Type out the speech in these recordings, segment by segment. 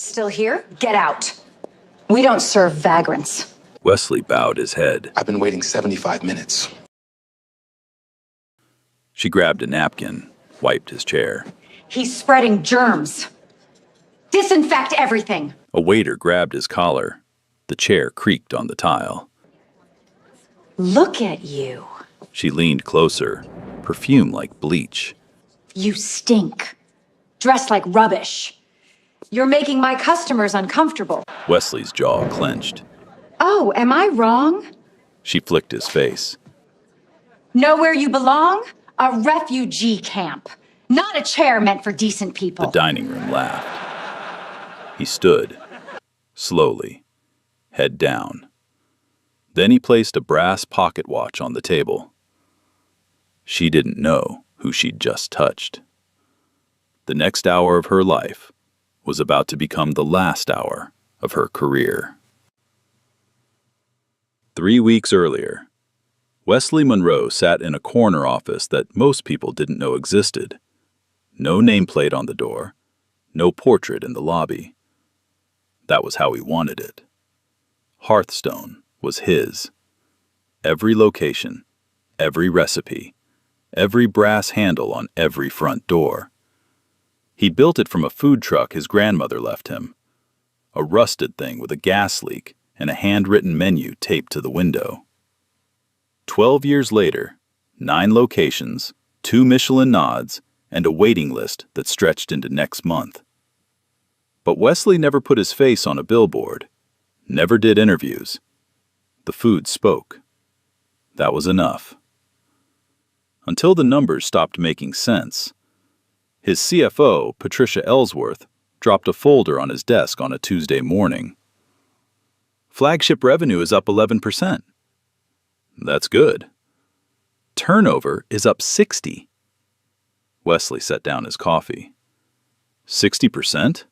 Still here? Get out. We don't serve vagrants. Wesley bowed his head. I've been waiting 75 minutes. She grabbed a napkin, wiped his chair. He's spreading germs. Disinfect everything. A waiter grabbed his collar. The chair creaked on the tile. Look at you. She leaned closer, perfume like bleach. You stink. Dressed like rubbish. You're making my customers uncomfortable. Wesley's jaw clenched. Oh, am I wrong? She flicked his face. Know where you belong? A refugee camp. Not a chair meant for decent people. The dining room laughed. He stood, slowly, head down. Then he placed a brass pocket watch on the table. She didn't know who she'd just touched. The next hour of her life was about to become the last hour of her career. 3 weeks earlier, Wesley Monroe sat in a corner office that most people didn't know existed. No nameplate on the door, no portrait in the lobby. That was how he wanted it. Hearthstone was his. Every location, every recipe, every brass handle on every front door. He'd built it from a food truck his grandmother left him. A rusted thing with a gas leak and a handwritten menu taped to the window. 12 years later, 9 locations, 2 Michelin nods, and a waiting list that stretched into next month. But Wesley never put his face on a billboard, never did interviews. The food spoke. That was enough. Until the numbers stopped making sense. His CFO, Patricia Ellsworth, dropped a folder on his desk on a Tuesday morning. Flagship revenue is up 11%. That's good. Turnover is up 60%. Wesley set down his coffee. 60%?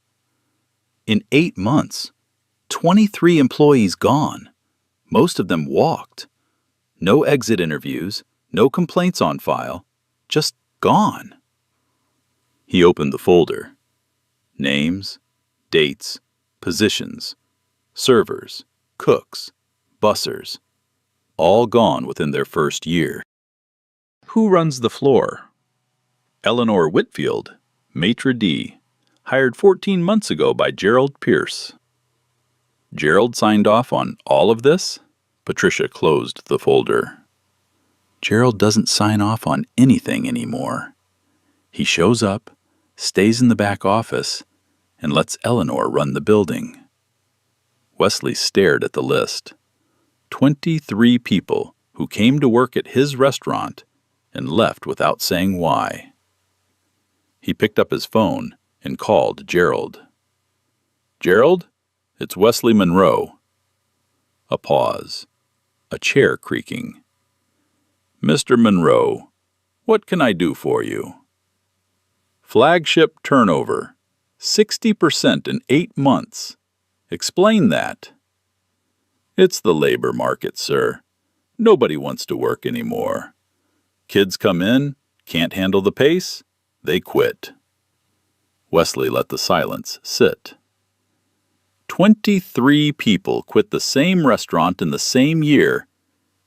In 8 months, 23 employees gone. Most of them walked. No exit interviews, no complaints on file, just gone. He opened the folder. Names, dates, positions, servers, cooks, bussers, all gone within their first year. Who runs the floor? Eleanor Whitfield, maitre d', hired 14 months ago by Gerald Pierce. Gerald signed off on all of this? Patricia closed the folder. Gerald doesn't sign off on anything anymore. He shows up, stays in the back office, and lets Eleanor run the building. Wesley stared at the list. 23 people who came to work at his restaurant and left without saying why. He picked up his phone and called Gerald. Gerald, it's Wesley Monroe. A pause. A chair creaking. Mr. Monroe, what can I do for you? Flagship turnover, 60% in 8 months. Explain that. It's the labor market, sir. Nobody wants to work anymore. Kids come in, can't handle the pace, they quit. Wesley let the silence sit. 23 people quit the same restaurant in the same year,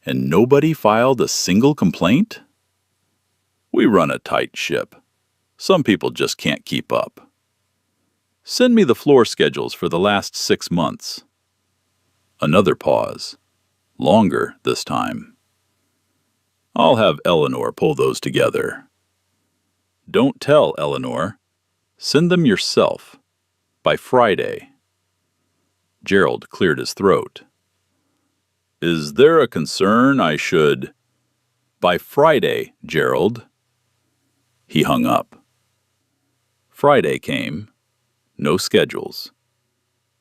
and nobody filed a single complaint? We run a tight ship. Some people just can't keep up. Send me the floor schedules for the last 6 months. Another pause. Longer this time. I'll have Eleanor pull those together. Don't tell Eleanor. Send them yourself. By Friday. Gerald cleared his throat. Is there a concern I should... By Friday, Gerald. He hung up. Friday came. No schedules.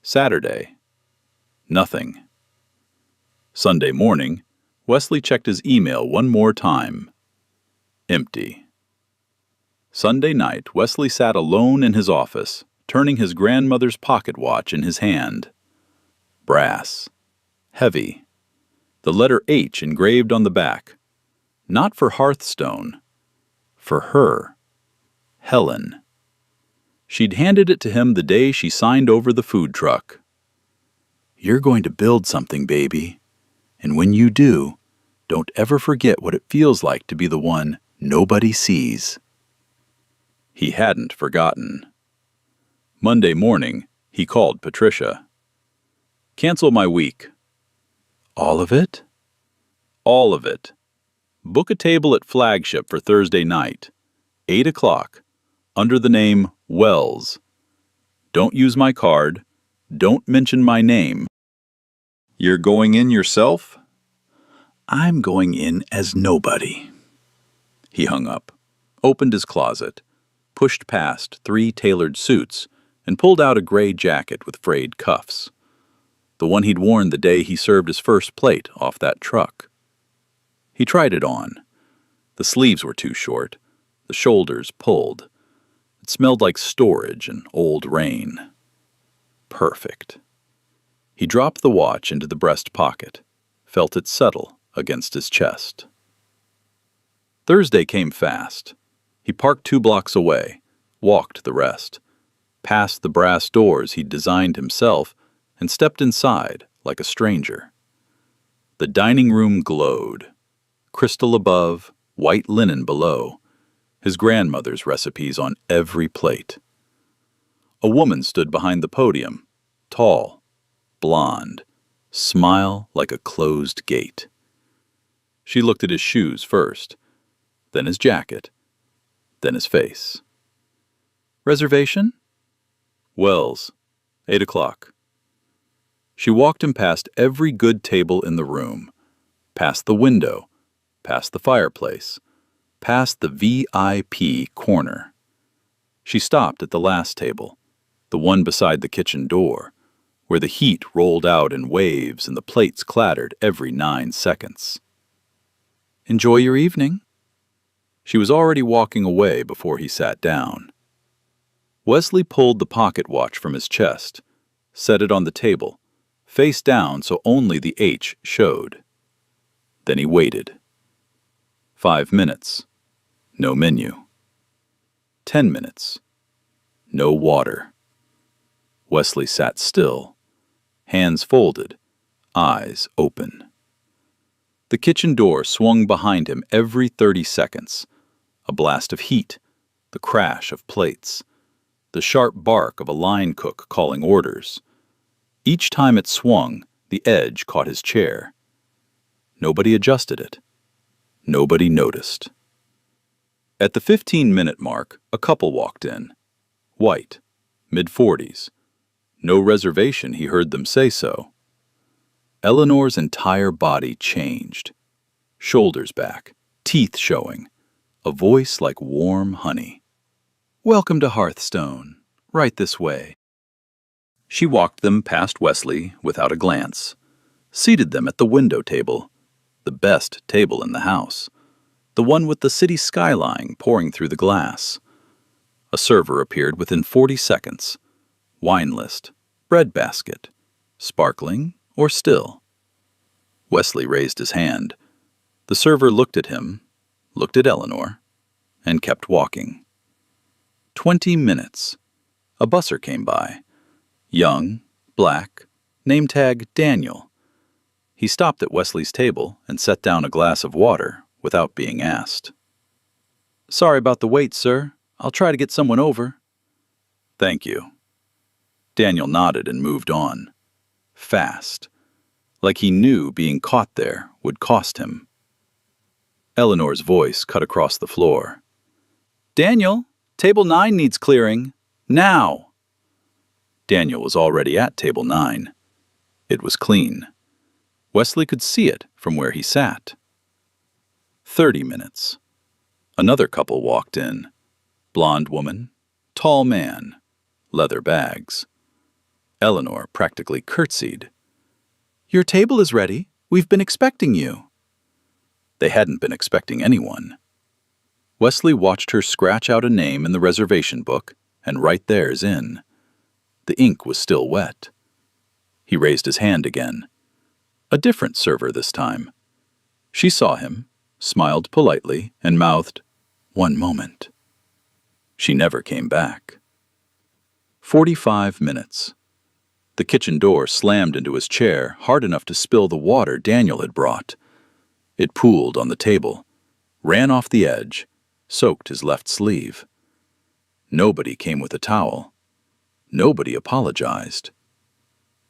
Saturday. Nothing. Sunday morning, Wesley checked his email one more time. Empty. Sunday night, Wesley sat alone in his office, turning his grandmother's pocket watch in his hand. Brass. Heavy. The letter H engraved on the back. Not for Hearthstone. For her. Helen. She'd handed it to him the day she signed over the food truck. "You're going to build something, baby. And when you do, don't ever forget what it feels like to be the one nobody sees." He hadn't forgotten. Monday morning, he called Patricia. "Cancel my week." "All of it?" "All of it. Book a table at Flagship for Thursday night, 8 o'clock, under the name Wells. Don't use my card. Don't mention my name." "You're going in yourself?" "I'm going in as nobody." He hung up, opened his closet, pushed past 3 tailored suits, and pulled out a gray jacket with frayed cuffs. The one he'd worn the day he served his first plate off that truck. He tried it on. The sleeves were too short, the shoulders pulled. It smelled like storage and old rain. Perfect. He dropped the watch into the breast pocket, felt it settle against his chest. Thursday came fast. He parked 2 blocks away, walked the rest, past the brass doors he'd designed himself, and stepped inside like a stranger. The dining room glowed. Crystal above, white linen below, his grandmother's recipes on every plate. A woman stood behind the podium, tall, blonde, smile like a closed gate. She looked at his shoes first, then his jacket, then his face. "Reservation?" "Wells, 8 o'clock. She walked him past every good table in the room, past the window, past the fireplace, past the VIP corner. She stopped at the last table, the one beside the kitchen door, where the heat rolled out in waves and the plates clattered every 9 seconds. "Enjoy your evening." She was already walking away before he sat down. Wesley pulled the pocket watch from his chest, set it on the table, face down so only the H showed. Then he waited. 5 minutes. No menu. 10 minutes. No water. Wesley sat still, hands folded, eyes open. The kitchen door swung behind him every 30 seconds. A blast of heat, the crash of plates, the sharp bark of a line cook calling orders. Each time it swung, the edge caught his chair. Nobody adjusted it. Nobody noticed. At the 15-minute mark, a couple walked in. White, mid-40s. No reservation, he heard them say so. Eleanor's entire body changed. Shoulders back, teeth showing, a voice like warm honey. "Welcome to Hearthstone. Right this way." She walked them past Wesley without a glance, seated them at the window table, the best table in the house, the one with the city skyline pouring through the glass. A server appeared within 40 seconds. Wine list, bread basket, sparkling or still. Wesley raised his hand. The server looked at him, looked at Eleanor, and kept walking. 20 minutes. A busser came by. Young, black, name tag Daniel. He stopped at Wesley's table and set down a glass of water without being asked. "Sorry about the wait, sir. I'll try to get someone over." "Thank you." Daniel nodded and moved on. Fast. Like he knew being caught there would cost him. Eleanor's voice cut across the floor. "Daniel, table 9 needs clearing. Now!" Daniel was already at table 9. It was clean. Wesley could see it from where he sat. 30 minutes. Another couple walked in. Blonde woman, tall man, leather bags. Eleanor practically curtsied. "Your table is ready. We've been expecting you." They hadn't been expecting anyone. Wesley watched her scratch out a name in the reservation book and write theirs in. The ink was still wet. He raised his hand again. A different server this time. She saw him, smiled politely, and mouthed, "One moment." She never came back. 45 minutes. The kitchen door slammed into his chair hard enough to spill the water Daniel had brought. It pooled on the table, ran off the edge, soaked his left sleeve. Nobody came with a towel. Nobody apologized.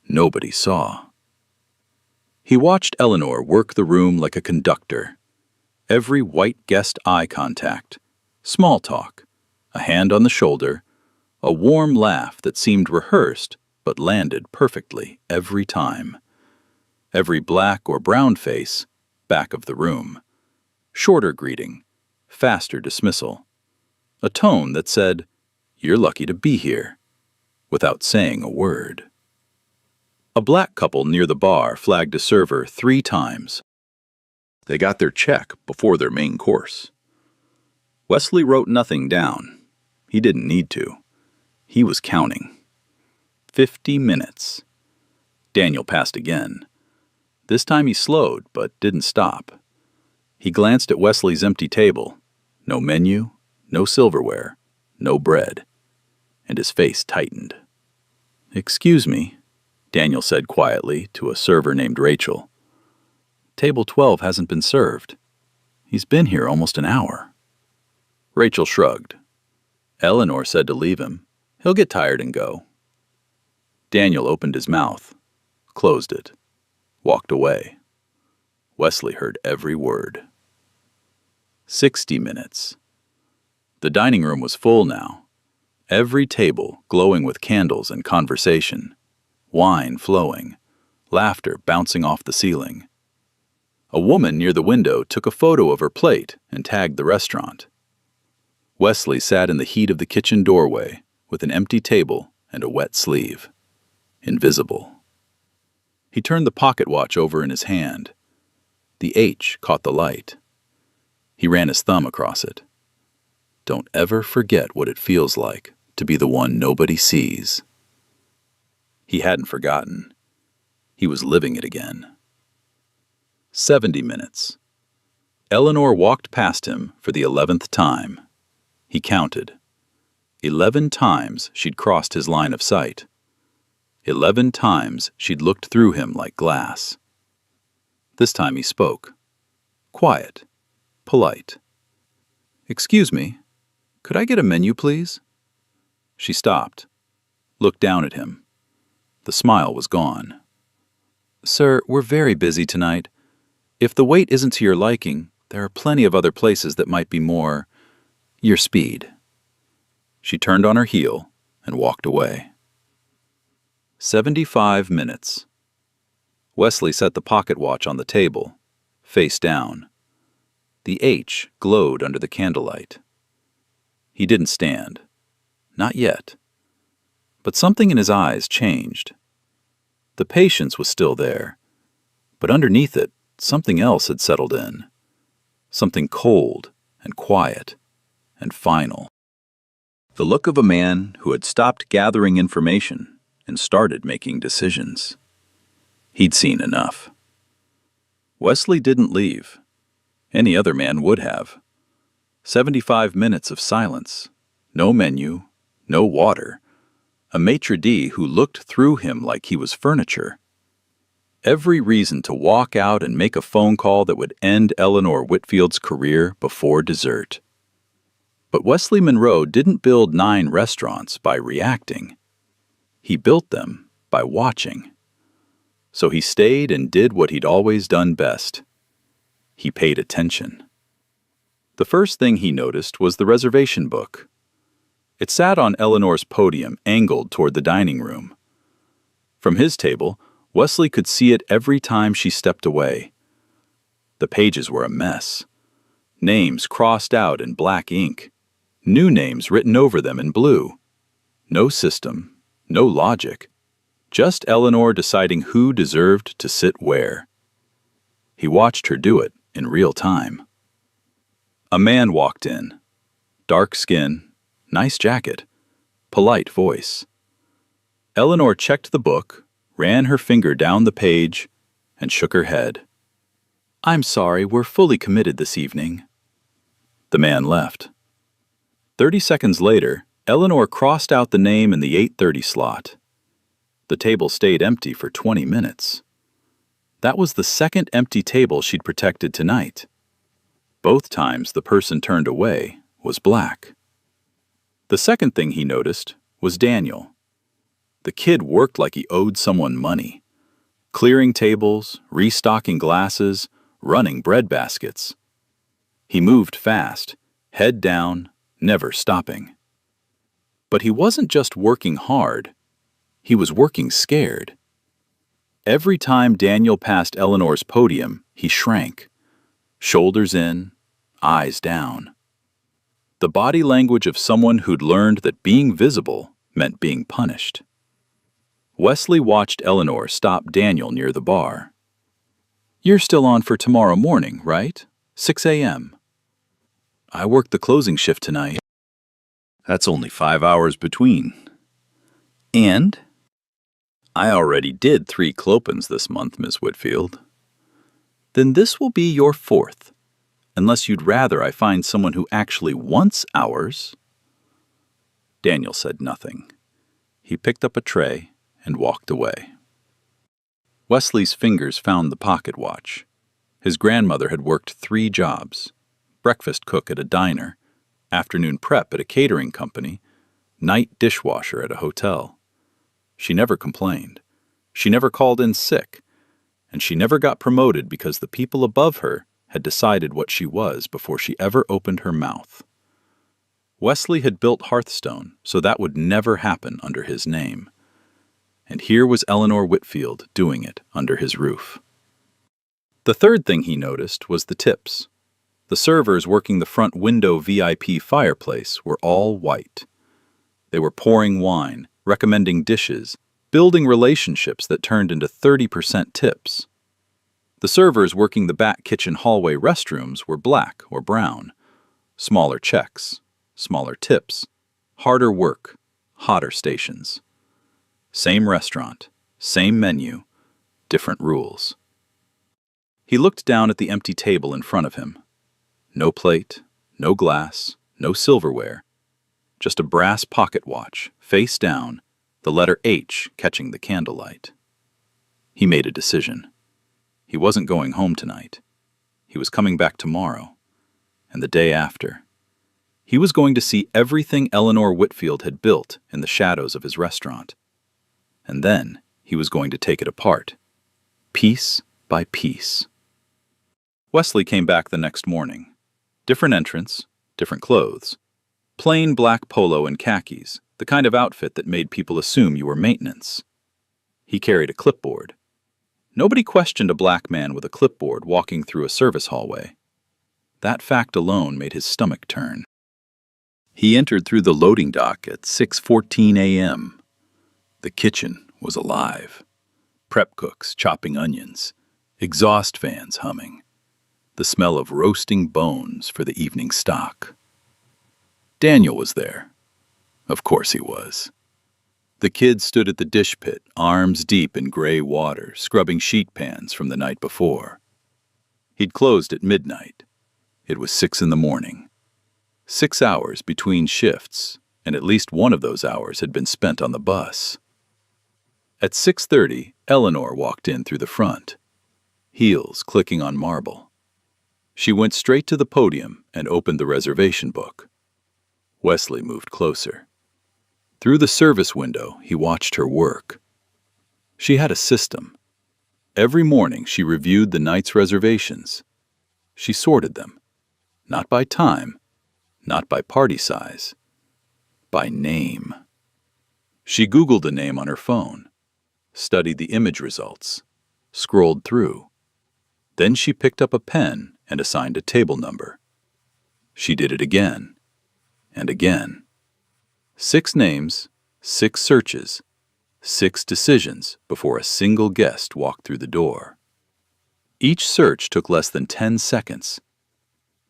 Nobody saw. He watched Eleanor work the room like a conductor. Every white guest eye contact, small talk, a hand on the shoulder, a warm laugh that seemed rehearsed but landed perfectly every time. Every black or brown face, back of the room. Shorter greeting, faster dismissal. A tone that said, "You're lucky to be here," without saying a word. A black couple near the bar flagged a server 3 times. They got their check before their main course. Wesley wrote nothing down. He didn't need to. He was counting. 50 minutes. Daniel passed again. This time he slowed, but didn't stop. He glanced at Wesley's empty table. No menu, no silverware, no bread. And his face tightened. "Excuse me," Daniel said quietly to a server named Rachel. "Table 12 hasn't been served. He's been here almost an hour." Rachel shrugged. "Eleanor said to leave him. He'll get tired and go." Daniel opened his mouth, closed it, walked away. Wesley heard every word. 60 minutes. The dining room was full now. Every table glowing with candles and conversation. Wine flowing. Laughter bouncing off the ceiling. A woman near the window took a photo of her plate and tagged the restaurant. Wesley sat in the heat of the kitchen doorway with an empty table and a wet sleeve. Invisible. He turned the pocket watch over in his hand. The H caught the light. He ran his thumb across it. Don't ever forget what it feels like to be the one nobody sees. He hadn't forgotten. He was living it again. 70 minutes. Eleanor walked past him for the 11th time. He counted. 11 times she'd crossed his line of sight. 11 times she'd looked through him like glass. This time he spoke. Quiet. Polite. "Excuse me, could I get a menu, please?" She stopped, looked down at him. The smile was gone. "Sir, we're very busy tonight. If the wait isn't to your liking, there are plenty of other places that might be more your speed." She turned on her heel and walked away. 75 minutes. Wesley set the pocket watch on the table, face down. The H glowed under the candlelight. He didn't stand. Not yet. But something in his eyes changed. The patience was still there, but underneath it, something else had settled in. Something cold and quiet and final. The look of a man who had stopped gathering information and started making decisions. He'd seen enough. Wesley didn't leave. Any other man would have. 75 minutes of silence. No menu, no water. A maitre d' who looked through him like he was furniture. Every reason to walk out and make a phone call that would end Eleanor Whitfield's career before dessert. But Wesley Monroe didn't build 9 restaurants by reacting. He built them by watching. So he stayed and did what he'd always done best. He paid attention. The first thing he noticed was the reservation book. It sat on Eleanor's podium, angled toward the dining room. From his table, Wesley could see it every time she stepped away. The pages were a mess. Names crossed out in black ink. New names written over them in blue. No system, no logic. Just Eleanor deciding who deserved to sit where. He watched her do it in real time. A man walked in. Dark skin, nice jacket, polite voice. Eleanor checked the book, ran her finger down the page, and shook her head. "I'm sorry, we're fully committed this evening." The man left. 30 seconds later, Eleanor crossed out the name in the 8:30 slot. The table stayed empty for 20 minutes. That was the second empty table she'd protected tonight. Both times the person turned away was black. The second thing he noticed was Daniel. The kid worked like he owed someone money, clearing tables, restocking glasses, running bread baskets. He moved fast, head down, never stopping. But he wasn't just working hard, he was working scared. Every time Daniel passed Eleanor's podium, he shrank, shoulders in, eyes down. The body language of someone who'd learned that being visible meant being punished. Wesley watched Eleanor stop Daniel near the bar. "You're still on for tomorrow morning, right? 6 a.m. I worked the closing shift tonight." "That's only 5 hours between." "And?" "I already did 3 clopens this month, Miss Whitfield." "Then this will be your 4th, unless you'd rather I find someone who actually wants hours." Daniel said nothing. He picked up a tray and walked away. Wesley's fingers found the pocket watch. His grandmother had worked 3 jobs: breakfast cook at a diner, afternoon prep at a catering company, night dishwasher at a hotel. She never complained. She never called in sick. And she never got promoted because the people above her had decided what she was before she ever opened her mouth. Wesley had built Hearthstone, so that would never happen under his name. And here was Eleanor Whitfield doing it under his roof. The third thing he noticed was the tips. The servers working the front window VIP fireplace were all white. They were pouring wine, recommending dishes, building relationships that turned into 30% tips. The servers working the back kitchen hallway restrooms were black or brown. Smaller checks, smaller tips, harder work, hotter stations. Same restaurant, same menu, different rules. He looked down at the empty table in front of him. No plate, no glass, no silverware. Just a brass pocket watch, face down, the letter H catching the candlelight. He made a decision. He wasn't going home tonight. He was coming back tomorrow, and the day after. He was going to see everything Eleanor Whitfield had built in the shadows of his restaurant. And then he was going to take it apart, piece by piece. Wesley came back the next morning. Different entrance, different clothes. Plain black polo and khakis, the kind of outfit that made people assume you were maintenance. He carried a clipboard. Nobody questioned a black man with a clipboard walking through a service hallway. That fact alone made his stomach turn. He entered through the loading dock at 6:14 a.m. The kitchen was alive. Prep cooks chopping onions, exhaust fans humming, the smell of roasting bones for the evening stock. Daniel was there. Of course he was. The kid stood at the dish pit, arms deep in gray water, scrubbing sheet pans from the night before. He'd closed at midnight. It was 6 in the morning. 6 hours between shifts, and at least one of those hours had been spent on the bus. At 6:30, Eleanor walked in through the front, heels clicking on marble. She went straight to the podium and opened the reservation book. Wesley moved closer. Through the service window, he watched her work. She had a system. Every morning, she reviewed the night's reservations. She sorted them, not by time, not by party size, by name. She Googled the name on her phone, studied the image results, scrolled through. Then she picked up a pen and assigned a table number. She did it again and again. 6 names, 6 searches, 6 decisions before a single guest walked through the door. Each search took less than 10 seconds.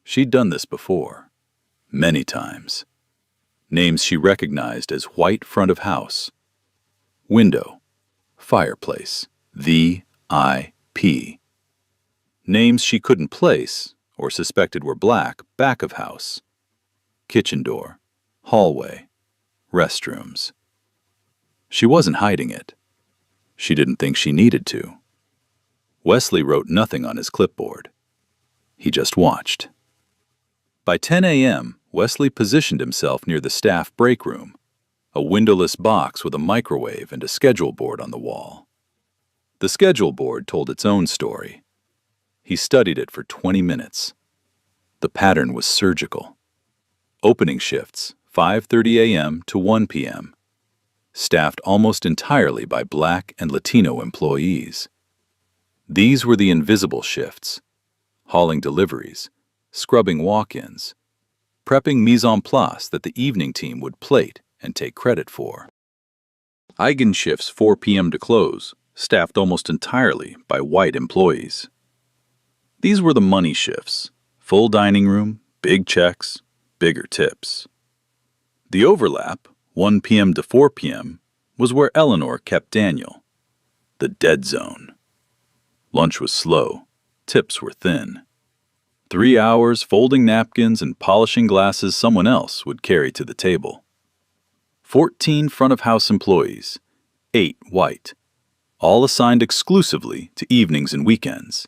She'd done this before, many times. Names she recognized as white front of house, window, fireplace, VIP. Names she couldn't place or suspected were black, back of house, kitchen door, hallway, restrooms. She wasn't hiding it. She didn't think she needed to. Wesley wrote nothing on his clipboard. He just watched. By 10 a.m., Wesley positioned himself near the staff break room, a windowless box with a microwave and a schedule board on the wall. The schedule board told its own story. He studied it for 20 minutes. The pattern was surgical. Opening shifts, 5:30 a.m. to 1 p.m., staffed almost entirely by Black and Latino employees. These were the invisible shifts, hauling deliveries, scrubbing walk-ins, prepping mise en place that the evening team would plate and take credit for. Eigen shifts 4 p.m. to close, staffed almost entirely by white employees. These were the money shifts, full dining room, big checks, bigger tips. The overlap, 1 p.m. to 4 p.m., was where Eleanor kept Daniel, the dead zone. Lunch was slow, tips were thin. 3 hours folding napkins and polishing glasses someone else would carry to the table. 14 front-of-house employees, 8 white, all assigned exclusively to evenings and weekends.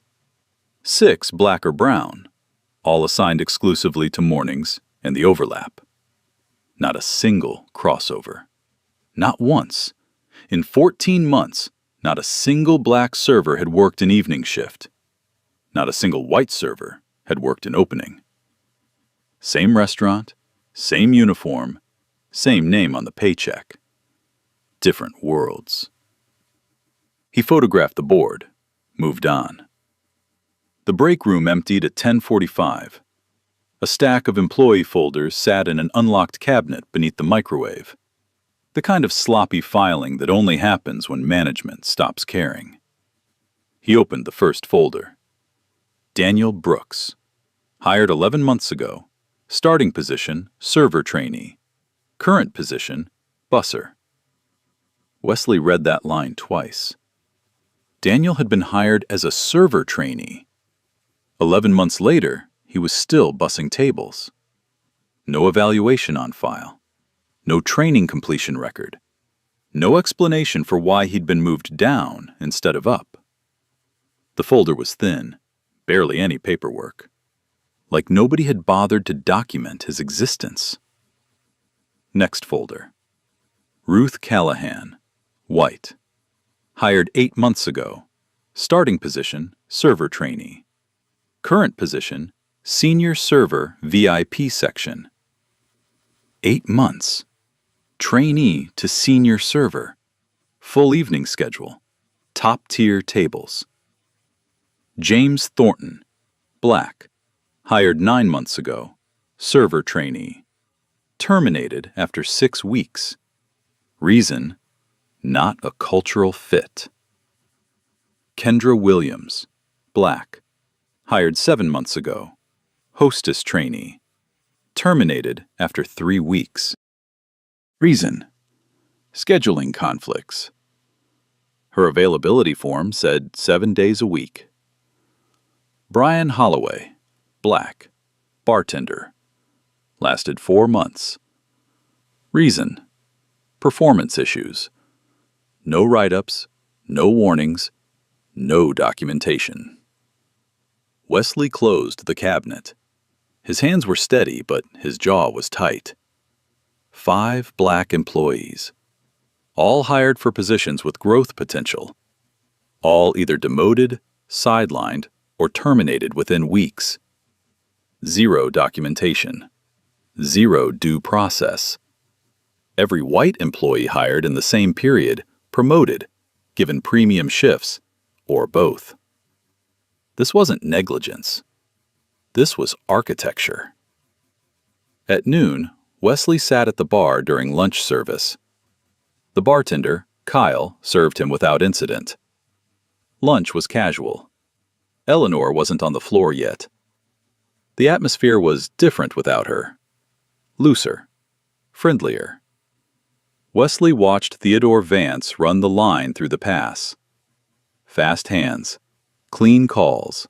6 black or brown, all assigned exclusively to mornings and the overlap. Not a single crossover. Not once. In 14 months, not a single black server had worked an evening shift. Not a single white server had worked an opening. Same restaurant, same uniform, same name on the paycheck. Different worlds. He photographed the board, moved on. The break room emptied at 10:45. A stack of employee folders sat in an unlocked cabinet beneath the microwave. The kind of sloppy filing that only happens when management stops caring. He opened the first folder. Daniel Brooks. Hired 11 months ago. Starting position, server trainee. Current position, busser. Wesley read that line twice. Daniel had been hired as a server trainee. 11 months later, he was still bussing tables. No evaluation on file. No training completion record. No explanation for why he'd been moved down instead of up. The folder was thin, barely any paperwork. Like nobody had bothered to document his existence. Next folder. Ruth Callahan, white. Hired 8 months ago. Starting position, server trainee. Current position, senior server VIP section. 8 months. Trainee to senior server. Full evening schedule. Top-tier tables. James Thornton, black. Hired 9 months ago. Server trainee. Terminated after 6 weeks. Reason, not a cultural fit. Kendra Williams, black. Hired 7 months ago. Hostess trainee. Terminated after 3 weeks. Reason, scheduling conflicts. Her availability form said 7 days a week. Brian Holloway, black. Bartender. Lasted 4 months. Reason, performance issues. No write-ups, no warnings, no documentation. Wesley closed the cabinet. His hands were steady, but his jaw was tight. 5 black employees. All hired for positions with growth potential. All either demoted, sidelined, or terminated within weeks. 0 documentation. 0 due process. Every white employee hired in the same period promoted, given premium shifts, or both. This wasn't negligence. This was architecture. At noon, Wesley sat at the bar during lunch service. The bartender, Kyle, served him without incident. Lunch was casual. Eleanor wasn't on the floor yet. The atmosphere was different without her. Looser. Friendlier. Wesley watched Theodore Vance run the line through the pass. Fast hands. Clean calls.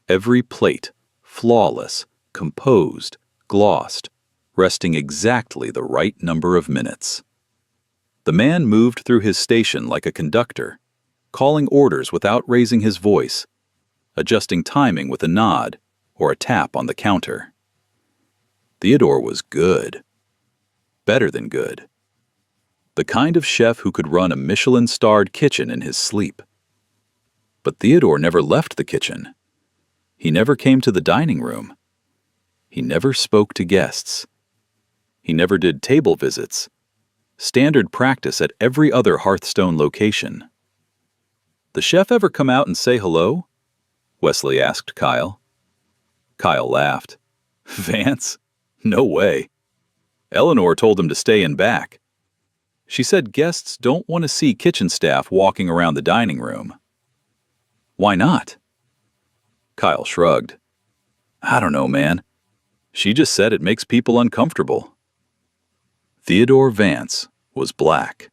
Every plate, flawless, composed, glossed, resting exactly the right number of minutes. The man moved through his station like a conductor, calling orders without raising his voice, adjusting timing with a nod or a tap on the counter. Theodore was good. Better than good. The kind of chef who could run a Michelin-starred kitchen in his sleep. But Theodore never left the kitchen. He never came to the dining room. He never spoke to guests. He never did table visits, standard practice at every other Hearthstone location. "The chef ever come out and say hello?" Wesley asked Kyle. Kyle laughed. "Vance? No way. Eleanor told him to stay in back. She said guests don't want to see kitchen staff walking around the dining room." "Why not?" Kyle shrugged. "I don't know, man. She just said it makes people uncomfortable." Theodore Vance was black.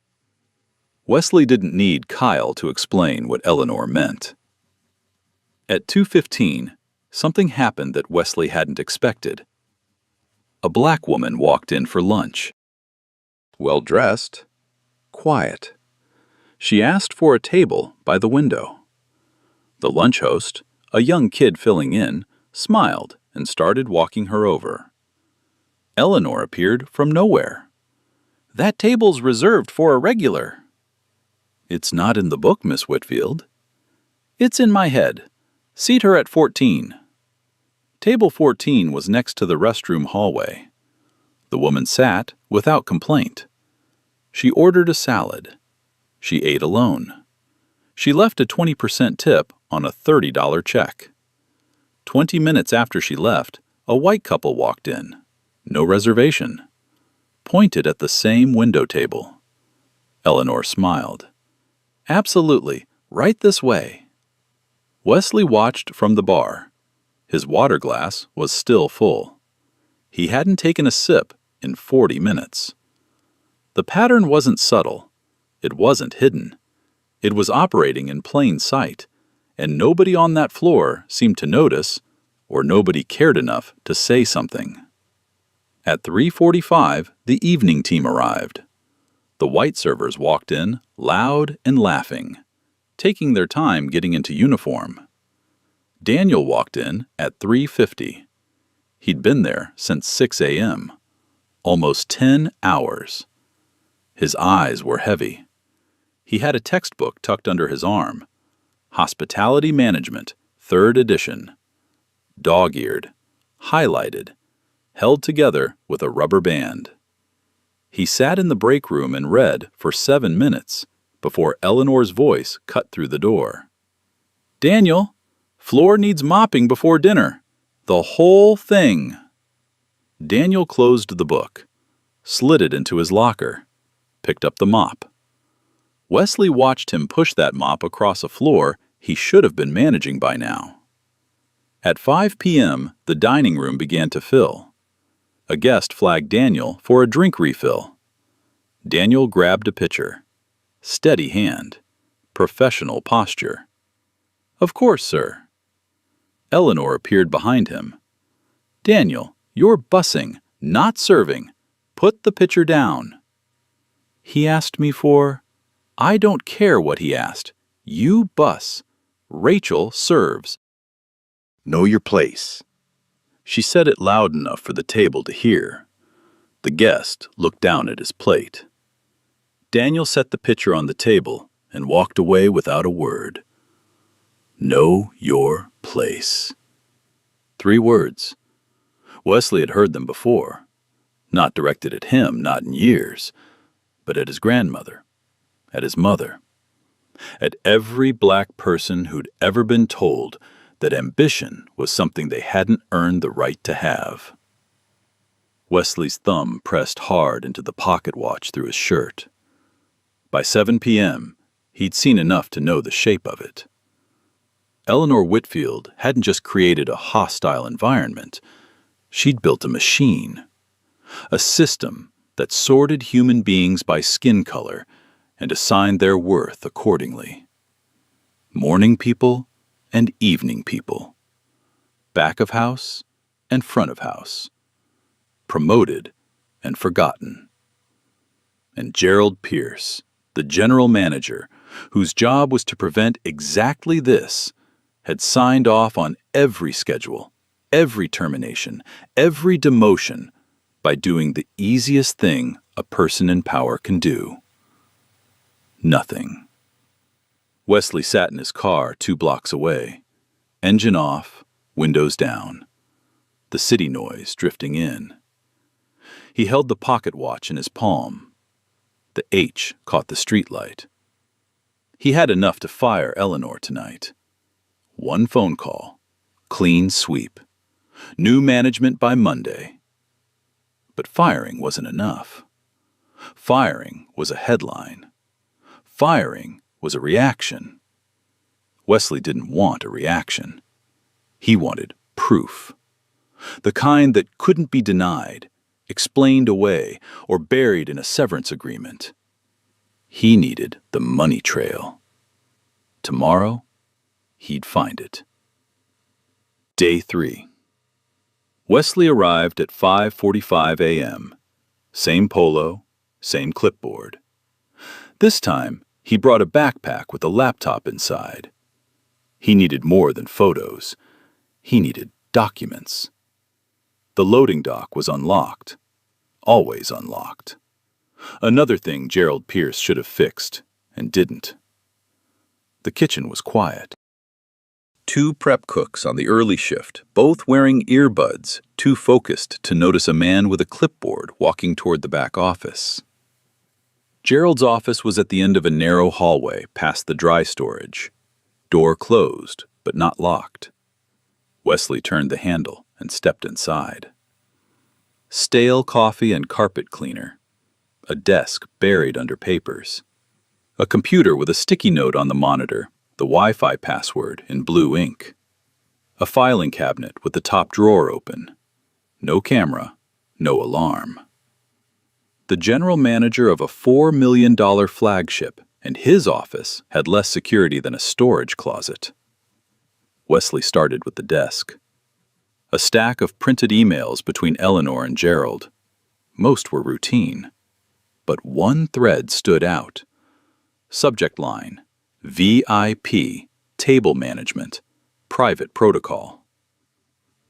Wesley didn't need Kyle to explain what Eleanor meant. At 2:15, something happened that Wesley hadn't expected. A black woman walked in for lunch. Well-dressed, quiet. She asked for a table by the window. The lunch host, a young kid filling in, smiled and started walking her over. Eleanor appeared from nowhere. "That table's reserved for a regular." "It's not in the book, Miss Whitfield." "It's in my head. Seat her at 14. Table 14 was next to the restroom hallway. The woman sat without complaint. She ordered a salad. She ate alone. She left a 20% tip on a $30 check. 20 minutes after she left, a white couple walked in. No reservation. Pointed at the same window table. Eleanor smiled. "Absolutely, right this way." Wesley watched from the bar. His water glass was still full. He hadn't taken a sip in 40 minutes. The pattern wasn't subtle. It wasn't hidden. It was operating in plain sight, and nobody on that floor seemed to notice, or nobody cared enough to say something. At 3:45, the evening team arrived. The white servers walked in, loud and laughing, taking their time getting into uniform. Daniel walked in at 3:50. He'd been there since 6 a.m., almost 10 hours. His eyes were heavy. He had a textbook tucked under his arm. Hospitality Management, 3rd edition. Dog-eared, highlighted, held together with a rubber band. He sat in the break room and read for 7 minutes before Eleanor's voice cut through the door. "Daniel, floor needs mopping before dinner. The whole thing." Daniel closed the book, slid it into his locker, picked up the mop. Wesley watched him push that mop across a floor he should have been managing by now. At 5 p.m., the dining room began to fill. A guest flagged Daniel for a drink refill. Daniel grabbed a pitcher. Steady hand. Professional posture. "Of course, sir." Eleanor appeared behind him. "Daniel, you're bussing, not serving. Put the pitcher down." "He asked me for—" "I don't care what he asked. You bus. Rachel serves." "Know your place." She said it loud enough for the table to hear. The guest looked down at his plate. Daniel set the pitcher on the table and walked away without a word. Know your place. 3 words. Wesley had heard them before. Not directed at him, not in years, but at his grandmother, at his mother, at every black person who'd ever been told that ambition was something they hadn't earned the right to have. Wesley's thumb pressed hard into the pocket watch through his shirt. By 7 p.m., he'd seen enough to know the shape of it. Eleanor Whitfield hadn't just created a hostile environment. She'd built a machine, a system that sorted human beings by skin color and assigned their worth accordingly. Morning people and evening people. Back of house and front of house. promoted, and forgotten. And Gerald Pierce, the general manager, whose job was to prevent exactly this, had signed off on every schedule, every termination, every demotion by doing the easiest thing a person in power can do. Nothing. Wesley sat in his car 2 blocks away, engine off, windows down, the city noise drifting in. He held the pocket watch in his palm. The H caught the streetlight. He had enough to fire Eleanor tonight. 1 phone call, clean sweep, new management by Monday. But firing wasn't enough. Firing was a headline. Firing was a reaction. Wesley didn't want a reaction. He wanted proof. The kind that couldn't be denied, explained away, or buried in a severance agreement. He needed the money trail. Tomorrow, he'd find it. Day 3. Wesley arrived at 5:45 a.m. Same polo, same clipboard. This time, he brought a backpack with a laptop inside. He needed more than photos. He needed documents. The loading dock was unlocked. Always unlocked. Another thing Gerald Pierce should have fixed, and didn't. The kitchen was quiet. 2 prep cooks on the early shift, both wearing earbuds, too focused to notice a man with a clipboard walking toward the back office. Gerald's office was at the end of a narrow hallway past the dry storage. Door closed, but not locked. Wesley turned the handle and stepped inside. Stale coffee and carpet cleaner. A desk buried under papers. A computer with a sticky note on the monitor, the Wi-Fi password in blue ink. A filing cabinet with the top drawer open. No camera, no alarm. The general manager of a $4 million flagship, and his office had less security than a storage closet. Wesley started with the desk. A stack of printed emails between Eleanor and Gerald. Most were routine, but one thread stood out. Subject line, VIP, table management, private protocol.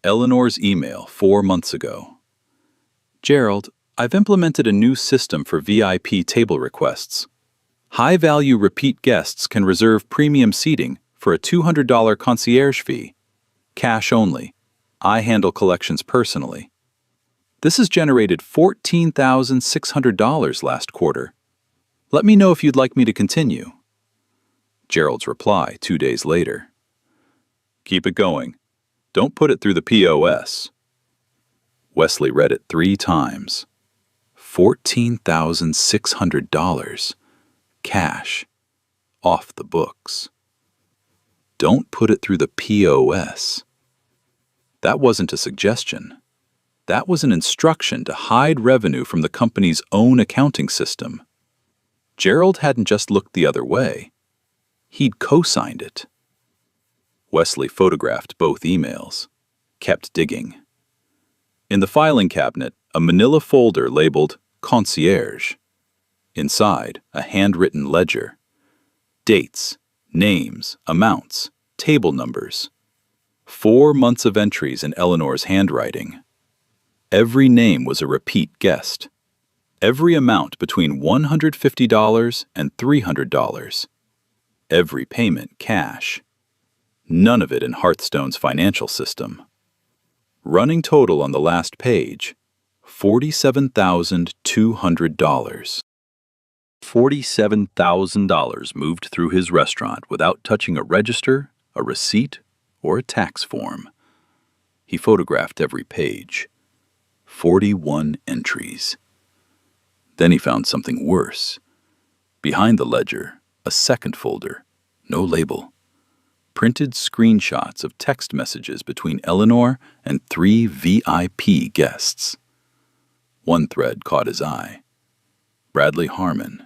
Eleanor's email 4 months ago. Gerald, I've implemented a new system for VIP table requests. High-value repeat guests can reserve premium seating for a $200 concierge fee. Cash only. I handle collections personally. This has generated $14,600 last quarter. Let me know if you'd like me to continue. Gerald's reply 2 days later. Keep it going. Don't put it through the POS. Wesley read it 3 times. $14,600. Cash. Off the books. Don't put it through the POS. That wasn't a suggestion. That was an instruction to hide revenue from the company's own accounting system. Gerald hadn't just looked the other way. He'd co-signed it. Wesley photographed both emails, kept digging. In the filing cabinet, a manila folder labeled Concierge. Inside, a handwritten ledger. Dates, names, amounts, table numbers. 4 months of entries in Eleanor's handwriting. Every name was a repeat guest. Every amount between $150 and $300. Every payment cash. None of it in Hearthstone's financial system. Running total on the last page, $47,200. $47,000 moved through his restaurant without touching a register, a receipt, or a tax form. He photographed every page. 41 entries. Then he found something worse. Behind the ledger, a second folder, no label. Printed screenshots of text messages between Eleanor and 3 VIP guests. One thread caught his eye. Bradley Harmon.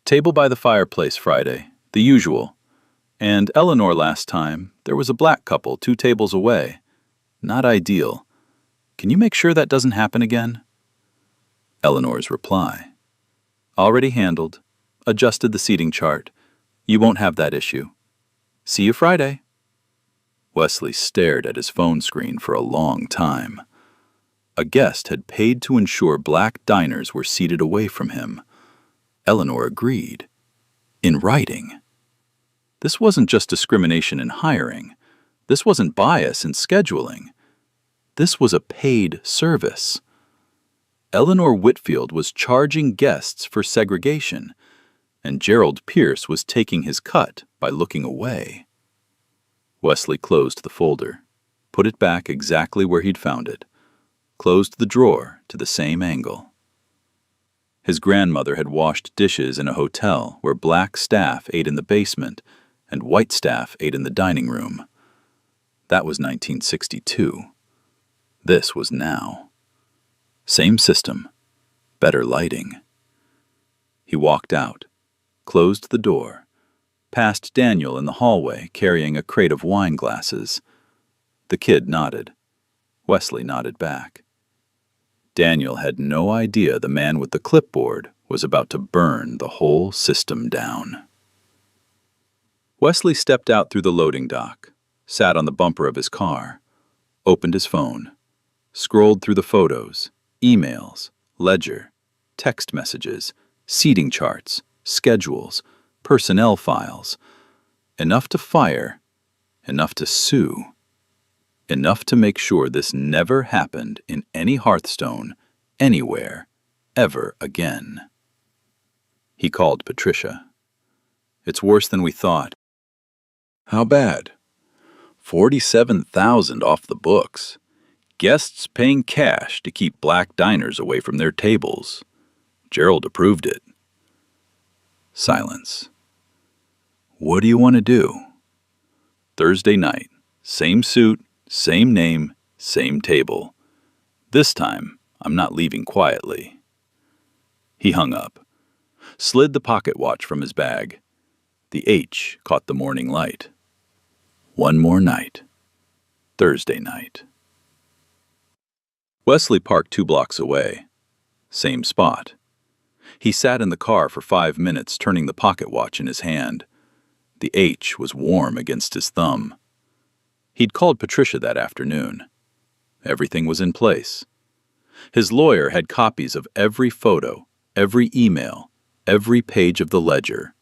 Table by the fireplace Friday, the usual. And Eleanor last time, there was a black couple 2 tables away. Not ideal. Can you make sure that doesn't happen again? Eleanor's reply. Already handled. Adjusted the seating chart. You won't have that issue. See you Friday. Wesley stared at his phone screen for a long time. A guest had paid to ensure black diners were seated away from him. Eleanor agreed. In writing. This wasn't just discrimination in hiring. This wasn't bias in scheduling. This was a paid service. Eleanor Whitfield was charging guests for segregation, and Gerald Pierce was taking his cut by looking away. Wesley closed the folder, put it back exactly where he'd found it, closed the drawer to the same angle. His grandmother had washed dishes in a hotel where black staff ate in the basement and white staff ate in the dining room. That was 1962. This was now. Same system, better lighting. He walked out, closed the door, passed Daniel in the hallway carrying a crate of wine glasses. The kid nodded. Wesley nodded back. Daniel had no idea the man with the clipboard was about to burn the whole system down. Wesley stepped out through the loading dock, sat on the bumper of his car, opened his phone, scrolled through the photos, emails, ledger, text messages, seating charts, schedules, personnel files. Enough to fire, enough to sue, enough to make sure this never happened in any Hearthstone, anywhere, ever again. He called Patricia. It's worse than we thought. How bad? 47,000 off the books. Guests paying cash to keep black diners away from their tables. Gerald approved it. Silence. What do you want to do? Thursday night. Same suit, same name, same table. This time, I'm not leaving quietly. He hung up, slid the pocket watch from his bag. The H caught the morning light. One more night. Thursday night. Wesley parked 2 blocks away. Same spot. He sat in the car for 5 minutes, turning the pocket watch in his hand. The H was warm against his thumb. He'd called Patricia that afternoon. Everything was in place. His lawyer had copies of every photo, every email, every page of the ledger.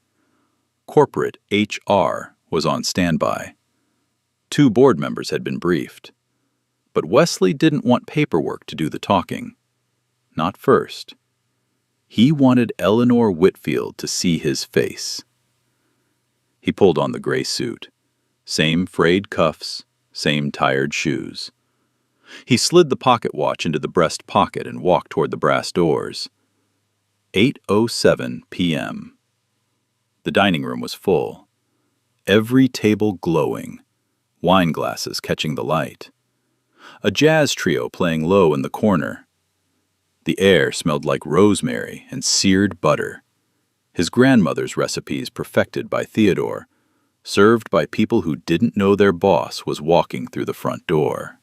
Corporate HR was on standby. 2 board members had been briefed. But Wesley didn't want paperwork to do the talking. Not first. He wanted Eleanor Whitfield to see his face. He pulled on the gray suit. Same frayed cuffs, same tired shoes. He slid the pocket watch into the breast pocket and walked toward the brass doors. 8:07 p.m. The dining room was full. Every table glowing, wine glasses catching the light. A jazz trio playing low in the corner. The air smelled like rosemary and seared butter. His grandmother's recipes perfected by Theodore, served by people who didn't know their boss was walking through the front door.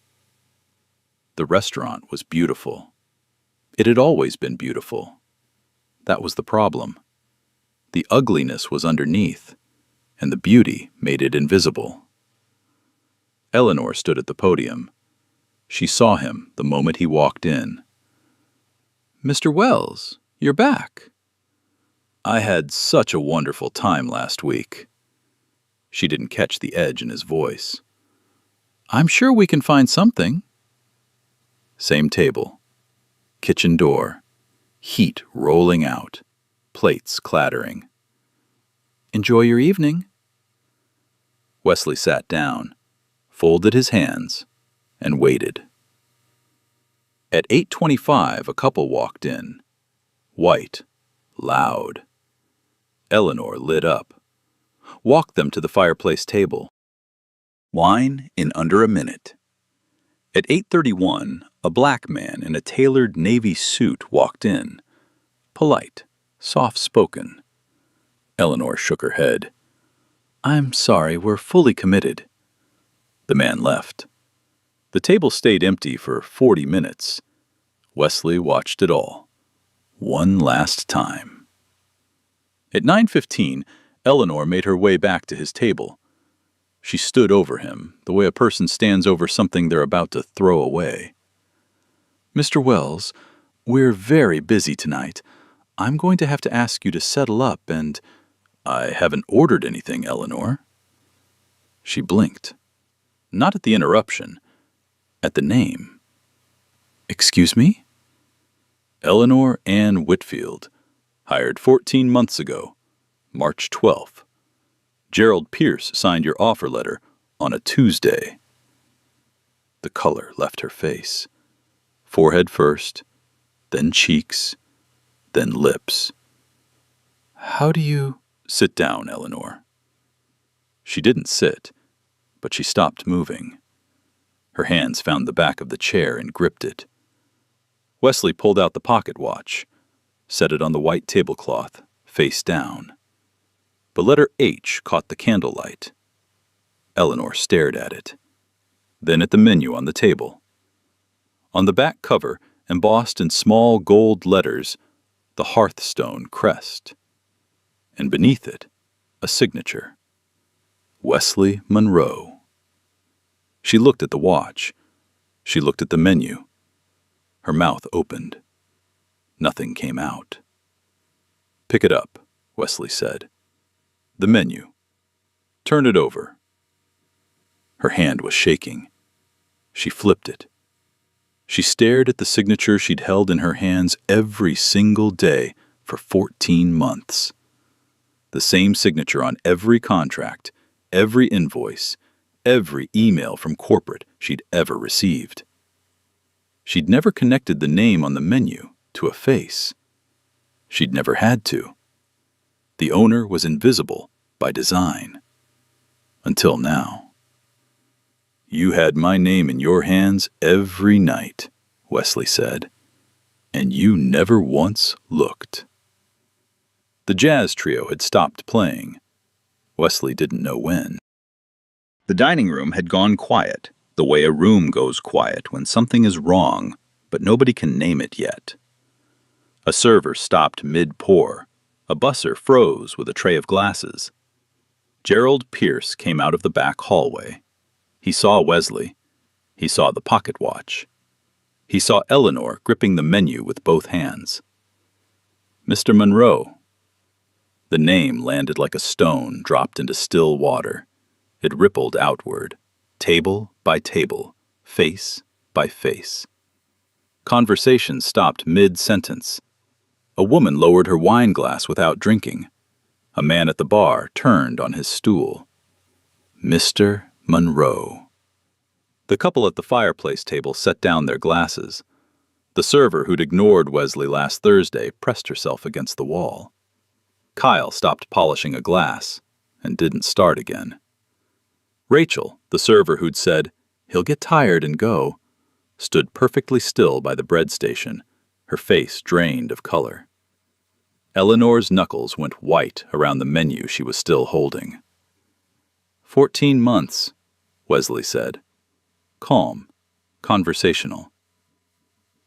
The restaurant was beautiful. It had always been beautiful. That was the problem. The ugliness was underneath, and the beauty made it invisible. Eleanor stood at the podium. She saw him the moment he walked in. Mr. Wells, you're back. I had such a wonderful time last week. She didn't catch the edge in his voice. I'm sure we can find something. Same table. Kitchen door. Heat rolling out. Plates clattering. Enjoy your evening. Wesley sat down, folded his hands, and waited. At 8:25, a couple walked in. White, loud. Eleanor lit up, walked them to the fireplace table. Wine in under a minute. At 8:31, a black man in a tailored navy suit walked in. Polite, soft-spoken. Eleanor shook her head. I'm sorry, we're fully committed. The man left. The table stayed empty for 40 minutes. Wesley watched it all. One last time. At 9:15, Eleanor made her way back to his table. She stood over him, the way a person stands over something they're about to throw away. "Mr. Wells, we're very busy tonight. I'm going to have to ask you to settle up and—" "I haven't ordered anything, Eleanor." She blinked. Not at the interruption, at the name. "Excuse me?" Eleanor Ann Whitfield, hired 14 months ago, March 12th. Gerald Pierce signed your offer letter on a Tuesday. The color left her face. Forehead first, then cheeks, then lips. "How do you—" "Sit down, Eleanor." She didn't sit, but she stopped moving. Her hands found the back of the chair and gripped it. Wesley pulled out the pocket watch, set it on the white tablecloth, face down. The letter H caught the candlelight. Eleanor stared at it, then at the menu on the table. On the back cover, embossed in small gold letters, the Hearthstone crest. And beneath it, a signature. Wesley Monroe. She looked at the watch. She looked at the menu. Her mouth opened. Nothing came out. "Pick it up," Wesley said. "The menu. Turn it over." Her hand was shaking. She flipped it. She stared at the signature she'd held in her hands every single day for 14 months. The same signature on every contract, every invoice, every email from corporate she'd ever received. She'd never connected the name on the menu to a face. She'd never had to. The owner was invisible by design. Until now. "You had my name in your hands every night," Wesley said, "and you never once looked." The jazz trio had stopped playing. Wesley didn't know when. The dining room had gone quiet, the way a room goes quiet when something is wrong, but nobody can name it yet. A server stopped mid-pour. A busser froze with a tray of glasses. Gerald Pierce came out of the back hallway. He saw Wesley. He saw the pocket watch. He saw Eleanor gripping the menu with both hands. "Mr. Monroe." The name landed like a stone dropped into still water. It rippled outward, table by table, face by face. Conversation stopped mid-sentence. A woman lowered her wine glass without drinking. A man at the bar turned on his stool. Mr. Monroe. The couple at the fireplace table set down their glasses. The server who'd ignored Wesley last Thursday pressed herself against the wall. Kyle stopped polishing a glass and didn't start again. Rachel, the server who'd said, "He'll get tired and go," stood perfectly still by the bread station, her face drained of color. Eleanor's knuckles went white around the menu she was still holding. 14 months, Wesley said. Calm, conversational.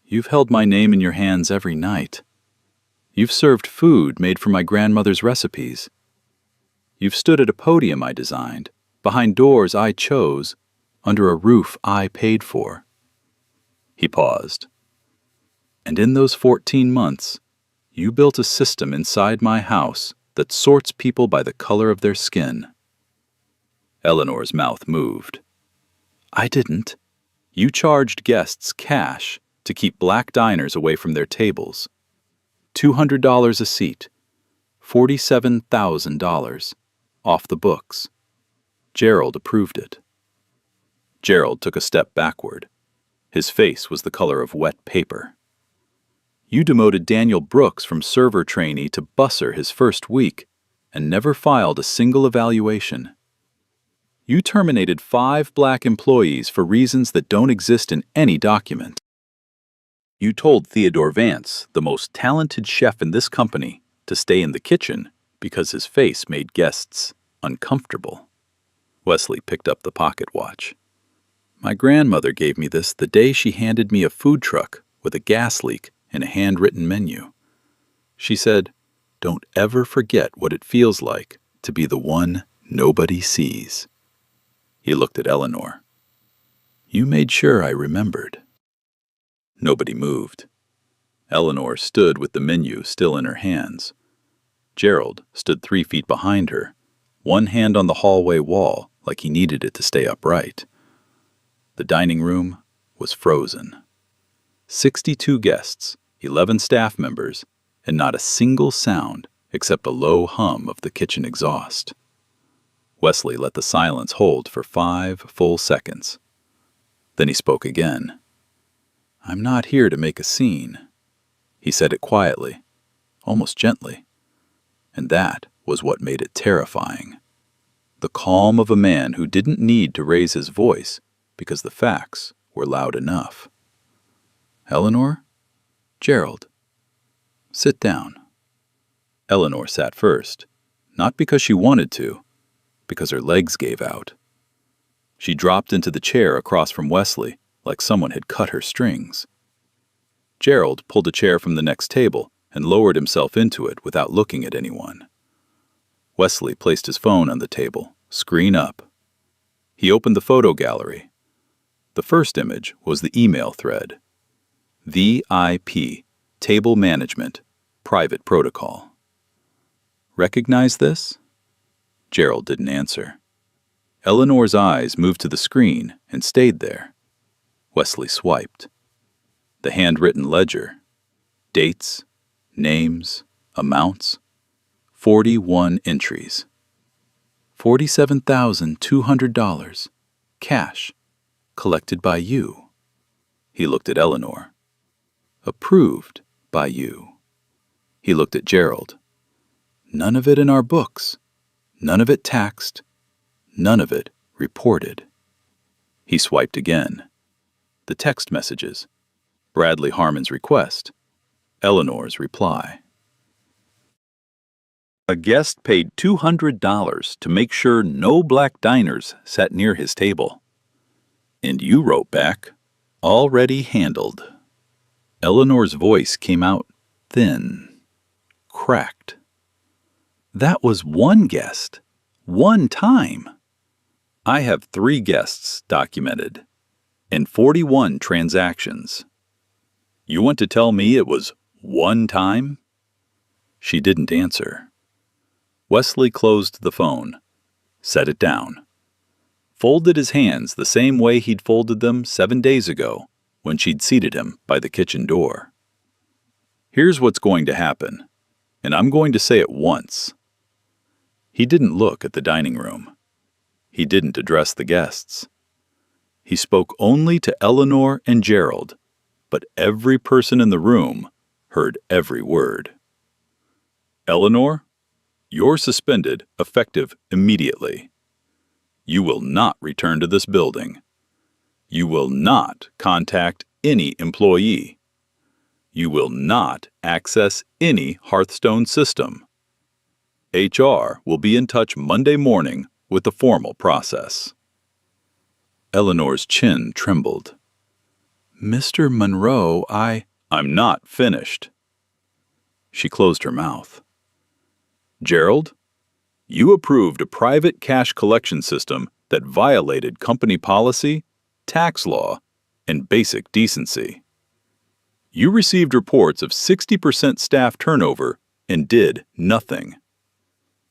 "You've held my name in your hands every night. You've served food made from my grandmother's recipes. You've stood at a podium I designed, behind doors I chose, under a roof I paid for." He paused. "And in those 14 months, you built a system inside my house that sorts people by the color of their skin." Eleanor's mouth moved. "I didn't. You charged guests cash to keep black diners away from their tables. $200 a seat. $47,000. Off the books. Gerald approved it." Gerald took a step backward. His face was the color of wet paper. "You demoted Daniel Brooks from server trainee to busser his first week and never filed a single evaluation. You terminated 5 black employees for reasons that don't exist in any document. You told Theodore Vance, the most talented chef in this company, to stay in the kitchen because his face made guests uncomfortable." Wesley picked up the pocket watch. My grandmother gave me this the day she handed me a food truck with a gas leak and a handwritten menu. She said, "Don't ever forget what it feels like to be the one nobody sees." He looked at Eleanor. "You made sure I remembered." Nobody moved. Eleanor stood with the menu still in her hands. Gerald stood 3 feet behind her, one hand on the hallway wall like he needed it to stay upright. The dining room was frozen. 62 guests, 11 staff members, and not a single sound except a low hum of the kitchen exhaust. Wesley let the silence hold for 5 full seconds. Then he spoke again. "I'm not here to make a scene." He said it quietly, almost gently. And that was what made it terrifying. The calm of a man who didn't need to raise his voice because the facts were loud enough. "Eleanor? Gerald, sit down." Eleanor sat first, not because she wanted to, because her legs gave out. She dropped into the chair across from Wesley like someone had cut her strings. Gerald pulled a chair from the next table and lowered himself into it without looking at anyone. Wesley placed his phone on the table, screen up. He opened the photo gallery. The first image was the email thread. VIP, Table Management, Private Protocol. "Recognize this?" Gerald didn't answer. Eleanor's eyes moved to the screen and stayed there. Wesley swiped. The handwritten ledger. Dates, names, amounts. 41 entries. $47,200. Cash. Collected by you. He looked at Eleanor. Approved by you. He looked at Gerald. None of it in our books. None of it taxed. None of it reported. He swiped again. The text messages. Bradley Harmon's request. Eleanor's reply. A guest paid $200 to make sure no black diners sat near his table. And you wrote back, "Already handled." Eleanor's voice came out thin, cracked. That was one guest, one time. I have 3 guests documented, and 41 transactions. You want to tell me it was one time? She didn't answer. Wesley closed the phone, set it down, folded his hands the same way he'd folded them 7 days ago when she'd seated him by the kitchen door. Here's what's going to happen, and I'm going to say it once. He didn't look at the dining room. He didn't address the guests. He spoke only to Eleanor and Gerald, but every person in the room heard every word. Eleanor, you're suspended effective immediately. You will not return to this building. You will not contact any employee. You will not access any Hearthstone system. HR will be in touch Monday morning with the formal process. Eleanor's chin trembled. Mr. Monroe, I'm not finished. She closed her mouth. Gerald, you approved a private cash collection system that violated company policy, tax law, and basic decency. You received reports of 60% staff turnover and did nothing.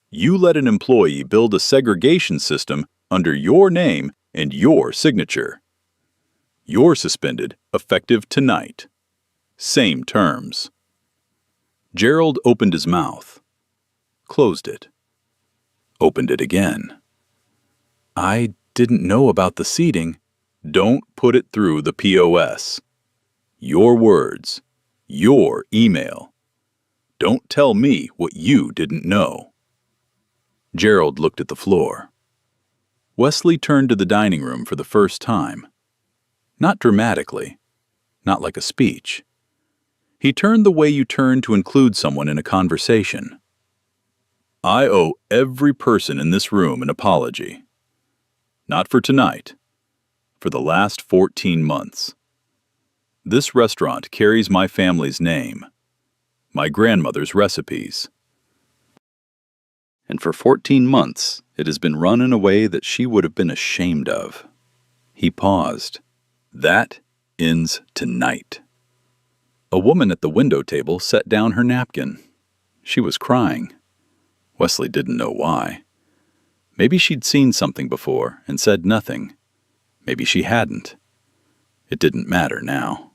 You let an employee build a segregation system under your name and your signature. You're suspended effective tonight. Same terms. Gerald opened his mouth, closed it, opened it again. I didn't know about the seating. Don't put it through the POS. Your words, your email. Don't tell me what you didn't know. Gerald looked at the floor. Wesley turned to the dining room for the first time. Not dramatically, not like a speech. He turned the way you turn to include someone in a conversation. I owe every person in this room an apology. Not for tonight, for the last 14 months. This restaurant carries my family's name, my grandmother's recipes. And for 14 months, it has been run in a way that she would have been ashamed of. He paused. That ends tonight. A woman at the window table set down her napkin. She was crying. Wesley didn't know why. Maybe she'd seen something before and said nothing. Maybe she hadn't. It didn't matter now.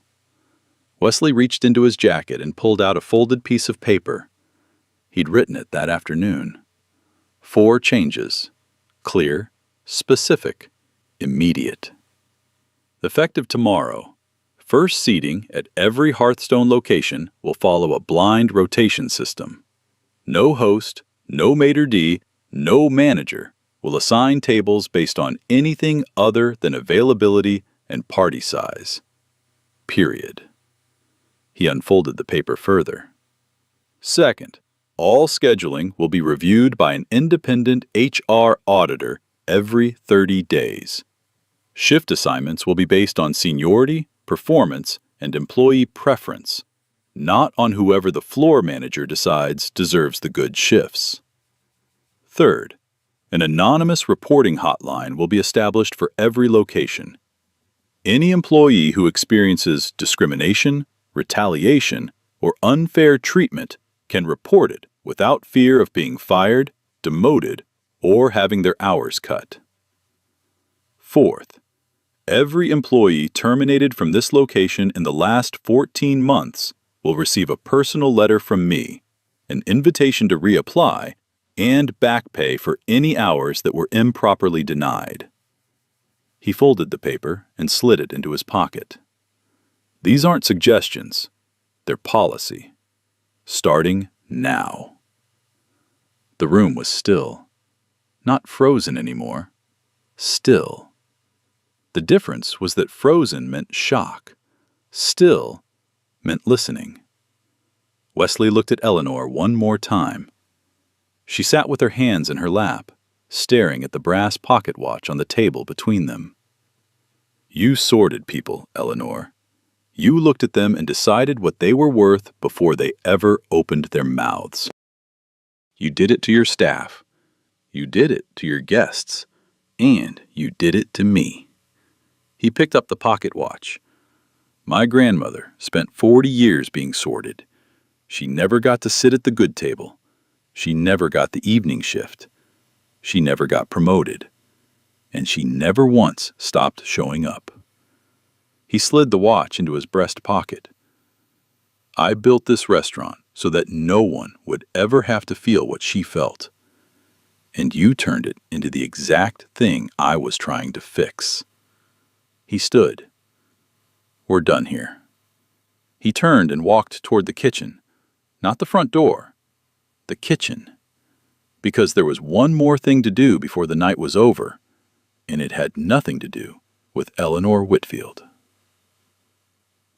Wesley reached into his jacket and pulled out a folded piece of paper. He'd written it that afternoon. 4 changes. Clear, specific, immediate. Effective tomorrow, first seating at every Hearthstone location will follow a blind rotation system. No host, no maitre d', no manager will assign tables based on anything other than availability and party size. Period. He unfolded the paper further. Second, all scheduling will be reviewed by an independent HR auditor every 30 days. Shift assignments will be based on seniority, performance, and employee preference, not on whoever the floor manager decides deserves the good shifts. Third, an anonymous reporting hotline will be established for every location. Any employee who experiences discrimination, retaliation, or unfair treatment can report it without fear of being fired, demoted, or having their hours cut. Fourth, every employee terminated from this location in the last 14 months will receive a personal letter from me, an invitation to reapply, and back pay for any hours that were improperly denied. He folded the paper and slid it into his pocket. These aren't suggestions, they're policy. Starting now. The room was still. Not frozen anymore. Still. The difference was that frozen meant shock. Still meant listening. Wesley looked at Eleanor one more time. She sat with her hands in her lap, staring at the brass pocket watch on the table between them. You sorted people, Eleanor. You looked at them and decided what they were worth before they ever opened their mouths. You did it to your staff. You did it to your guests. And you did it to me. He picked up the pocket watch. My grandmother spent 40 years being sorted. She never got to sit at the good table. She never got the evening shift. She never got promoted. And she never once stopped showing up. He slid the watch into his breast pocket. I built this restaurant so that no one would ever have to feel what she felt. And you turned it into the exact thing I was trying to fix. He stood. We're done here. He turned and walked toward the kitchen, not the front door. The kitchen, because there was one more thing to do before the night was over, and it had nothing to do with Eleanor Whitfield.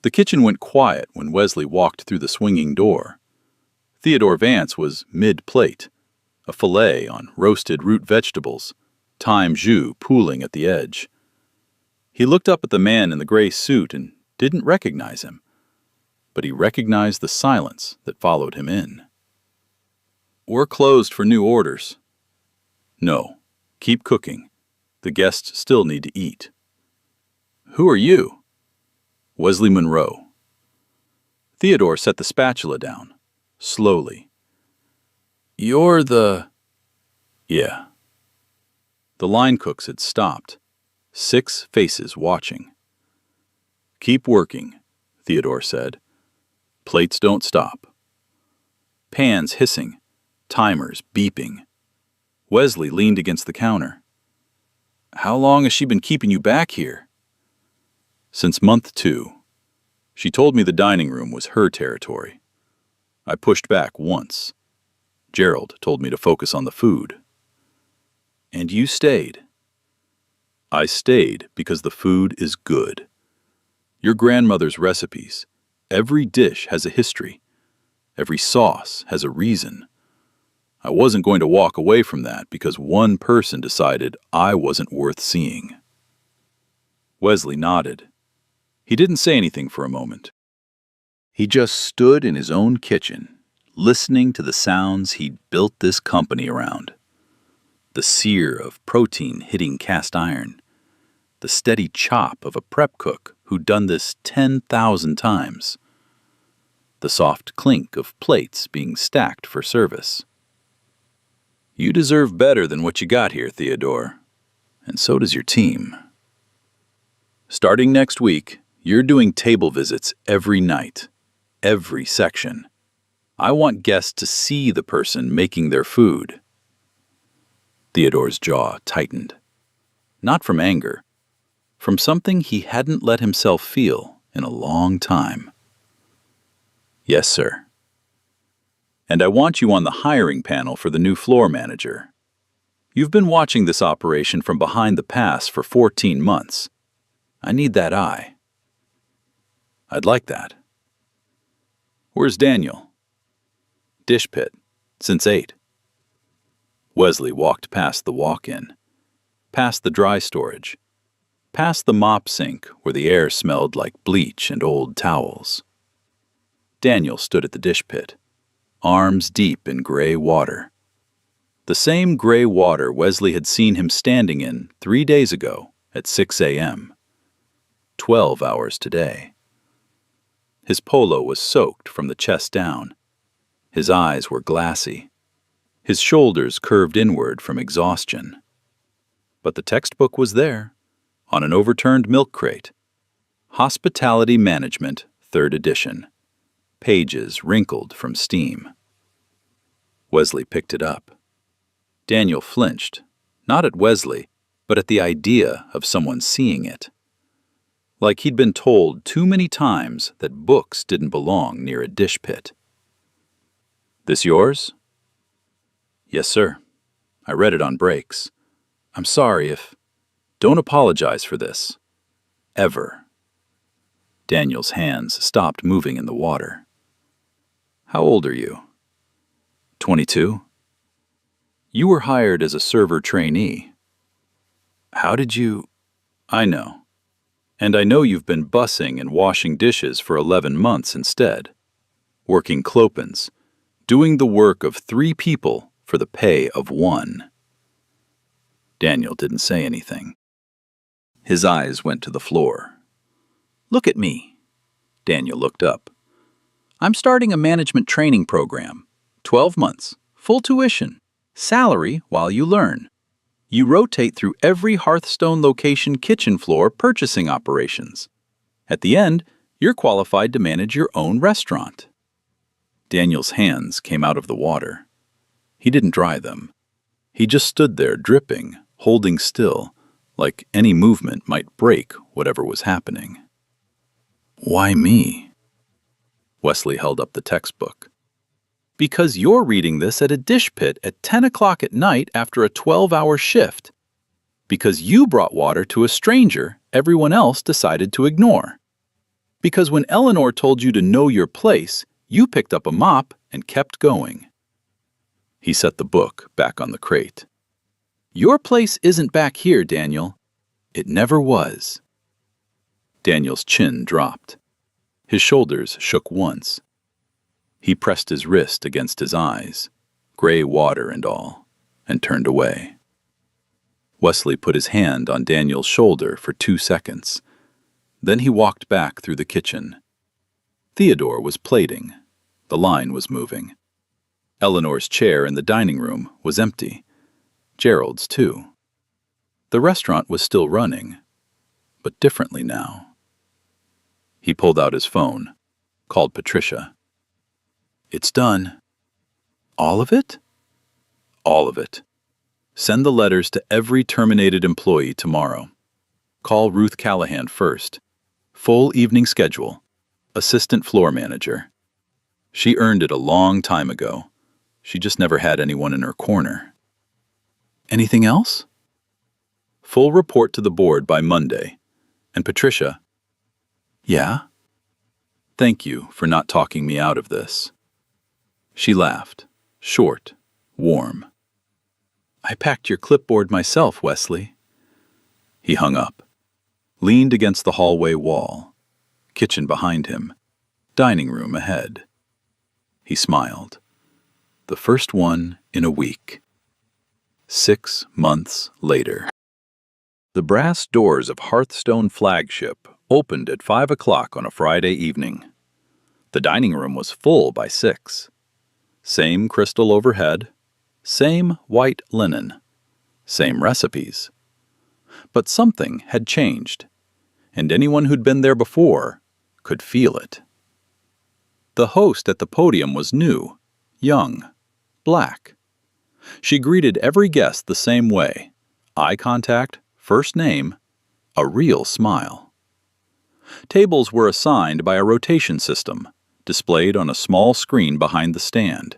The kitchen went quiet when Wesley walked through the swinging door. Theodore Vance was mid-plate, a fillet on roasted root vegetables, thyme jus pooling at the edge. He looked up at the man in the gray suit and didn't recognize him, but he recognized the silence that followed him in. We're closed for new orders. No, keep cooking. The guests still need to eat. Who are you? Wesley Monroe. Theodore set the spatula down, slowly. You're the... Yeah. The line cooks had stopped, 6 faces watching. Keep working, Theodore said. Plates don't stop. Pans hissing. Timers beeping. Wesley leaned against the counter. How long has she been keeping you back here? Since month 2. She told me the dining room was her territory. I pushed back once. Gerald told me to focus on the food. And you stayed. I stayed because the food is good. Your grandmother's recipes. Every dish has a history. Every sauce has a reason. I wasn't going to walk away from that because one person decided I wasn't worth seeing. Wesley nodded. He didn't say anything for a moment. He just stood in his own kitchen, listening to the sounds he'd built this company around. The sear of protein hitting cast iron, the steady chop of a prep cook who'd done this 10,000 times, the soft clink of plates being stacked for service. You deserve better than what you got here, Theodore, and so does your team. Starting next week, you're doing table visits every night, every section. I want guests to see the person making their food. Theodore's jaw tightened. Not from anger, from something he hadn't let himself feel in a long time. Yes, sir. And I want you on the hiring panel for the new floor manager. You've been watching this operation from behind the pass for 14 months. I need that eye. I'd like that. Where's Daniel? Dish pit, since 8. Wesley walked past the walk-in, past the dry storage, past the mop sink where the air smelled like bleach and old towels. Daniel stood at the dish pit, arms deep in gray water. The same gray water Wesley had seen him standing in 3 days ago at 6 a.m. 12 hours today. His polo was soaked from the chest down. His eyes were glassy. His shoulders curved inward from exhaustion. But the textbook was there, on an overturned milk crate. Hospitality Management, 3rd edition. Pages wrinkled from steam. Wesley picked it up. Daniel flinched, not at Wesley, but at the idea of someone seeing it. Like he'd been told too many times that books didn't belong near a dish pit. This yours? Yes, sir. I read it on breaks. I'm sorry if... Don't apologize for this. Ever. Daniel's hands stopped moving in the water. How old are you? 22. You were hired as a server trainee. How did you... I know. And I know you've been bussing and washing dishes for 11 months instead. Working clopens. Doing the work of 3 people for the pay of 1. Daniel didn't say anything. His eyes went to the floor. Look at me. Daniel looked up. I'm starting a management training program. 12 months, full tuition, salary while you learn. You rotate through every Hearthstone location kitchen floor purchasing operations. At the end, you're qualified to manage your own restaurant. Daniel's hands came out of the water. He didn't dry them. He just stood there dripping, holding still, like any movement might break whatever was happening. Why me? Wesley held up the textbook. Because you're reading this at a dish pit at 10 o'clock at night after a 12-hour shift. Because you brought water to a stranger everyone else decided to ignore. Because when Eleanor told you to know your place, you picked up a mop and kept going. He set the book back on the crate. Your place isn't back here, Daniel. It never was. Daniel's chin dropped. His shoulders shook once. He pressed his wrist against his eyes, gray water and all, and turned away. Wesley put his hand on Daniel's shoulder for 2 seconds. Then he walked back through the kitchen. Theodore was plating. The line was moving. Eleanor's chair in the dining room was empty. Gerald's, too. The restaurant was still running, but differently now. He pulled out his phone, called Patricia. It's done. All of it? All of it. Send the letters to every terminated employee tomorrow. Call Ruth Callahan first. Full evening schedule. Assistant floor manager. She earned it a long time ago. She just never had anyone in her corner. Anything else? Full report to the board by Monday. And Patricia. Yeah? Thank you for not talking me out of this. She laughed, short, warm. I packed your clipboard myself, Wesley. He hung up. leaned against the hallway wall. Kitchen behind him, dining room ahead. He smiled. The first one in a week. 6 months later. The brass doors of Hearthstone flagship opened at 5 o'clock on a Friday evening. The dining room was full by 6. Same crystal overhead, same white linen, same recipes. But something had changed, and anyone who'd been there before could feel it. The host at the podium was new, young, black. She greeted every guest the same way, eye contact, first name, a real smile. Tables were assigned by a rotation system, displayed on a small screen behind the stand.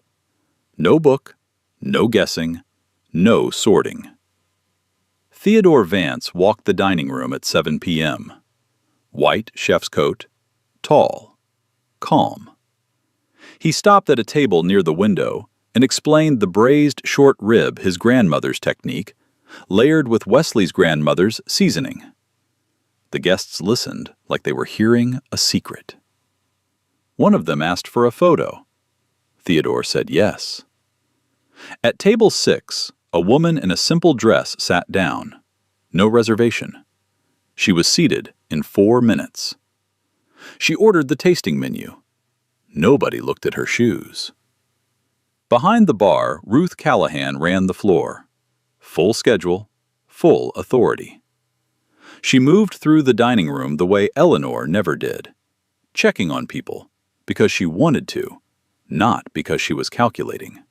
No book, no guessing, no sorting. Theodore Vance walked the dining room at 7 p.m. White chef's coat, tall, calm. He stopped at a table near the window and explained the braised short rib, his grandmother's technique, layered with Wesley's grandmother's seasoning. The guests listened like they were hearing a secret. One of them asked for a photo. Theodore said yes. At table 6, a woman in a simple dress sat down. No reservation. She was seated in 4 minutes. She ordered the tasting menu. Nobody looked at her shoes. Behind the bar, Ruth Callahan ran the floor. Full schedule, full authority. She moved through the dining room the way Eleanor never did, checking on people because she wanted to, not because she was calculating.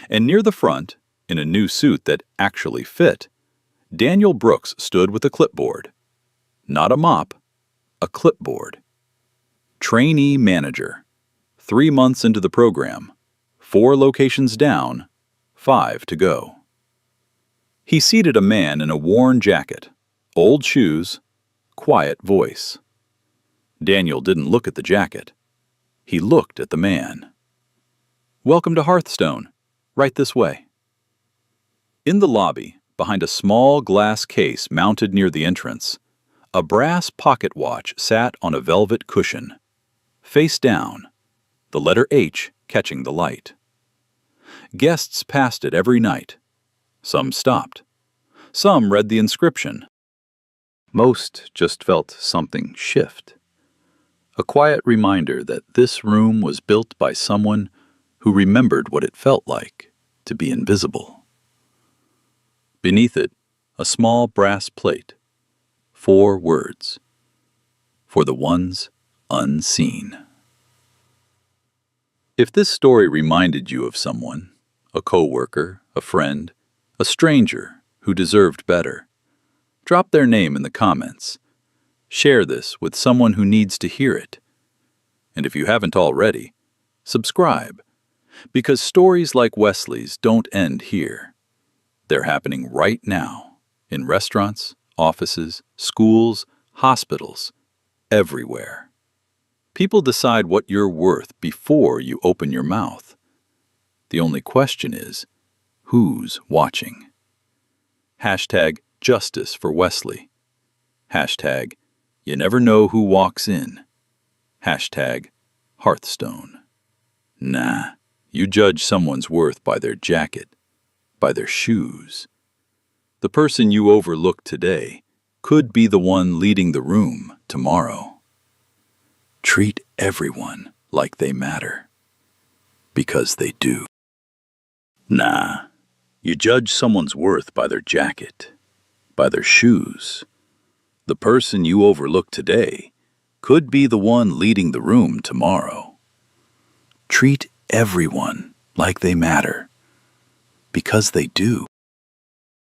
And near the front, in a new suit that actually fit, Daniel Brooks stood with a clipboard. Not a mop, a clipboard. Trainee manager. 3 months into the program. 4 locations down, 5 to go. He seated a man in a worn jacket, old shoes, quiet voice. Daniel didn't look at the jacket. He looked at the man. "Welcome to Hearthstone. Right this way." In the lobby, behind a small glass case mounted near the entrance, a brass pocket watch sat on a velvet cushion. Face down, the letter H catching the light. Guests passed it every night. Some stopped. Some read the inscription. Most just felt something shift. A quiet reminder that this room was built by someone who remembered what it felt like to be invisible. Beneath it, a small brass plate. 4 words. For the ones unseen. If this story reminded you of someone, a coworker, a friend, a stranger who deserved better, drop their name in the comments. Share this with someone who needs to hear it. And if you haven't already, subscribe, because stories like Wesley's don't end here. They're happening right now, in restaurants, offices, schools, hospitals, everywhere. People decide what you're worth before you open your mouth. The only question is, who's watching? Hashtag justice for Wesley. Hashtag you never know who walks in. Hashtag Hearthstone. Nah, you judge someone's worth by their jacket, by their shoes. The person you overlooked today could be the one leading the room tomorrow. Treat everyone like they matter, because they do. Nah, you judge someone's worth by their jacket, by their shoes. The person you overlooked today could be the one leading the room tomorrow. Treat everyone like they matter, because they do.